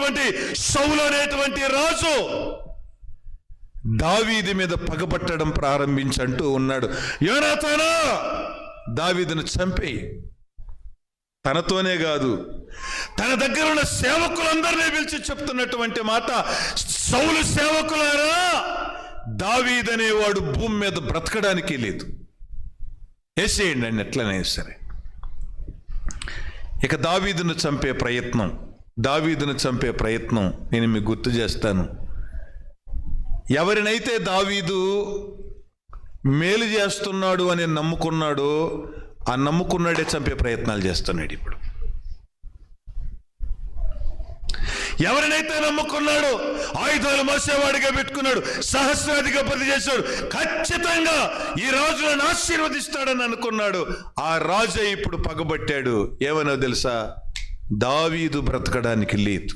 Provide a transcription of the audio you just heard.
అయినటువంటి సౌలు అనేటువంటి రాజు దావీదు మీద పగపట్టడం ప్రారంభించంటూ ఉన్నాడు. యోనాతానా, దావీదును చంపేయి. తనతోనే కాదు, తన దగ్గర ఉన్న సేవకులందరినీ పిలిచి చెప్తున్నటువంటి మాట, సౌలు సేవకులారా, దావీదు అనేవాడు భూమి మీద బ్రతకడానికి లేదు, వేసేయండి అని ఎట్లనే సరే. ఇక దావీదును చంపే ప్రయత్నం నేను మీకు గుర్తు చేస్తాను. ఎవరినైతే దావీదు మేలు చేస్తున్నాడు అని నమ్ముకున్నాడో ఆ నమ్ముకున్నాడే చంపే ప్రయత్నాలు చేస్తున్నాడు. ఇప్పుడు ఎవరినైతే నమ్ముకున్నాడో ఆయుధాలు మోసేవాడిగా పెట్టుకున్నాడు, సహస్రాధిపతి చేశాడు, ఖచ్చితంగా ఈ రాజు నన్ను ఆశీర్వదిస్తాడని అనుకున్నాడు. ఆ రాజే ఇప్పుడు పగబట్టాడు. ఏమనో తెలుసా? దావీదు బ్రతకడానికి లేదు.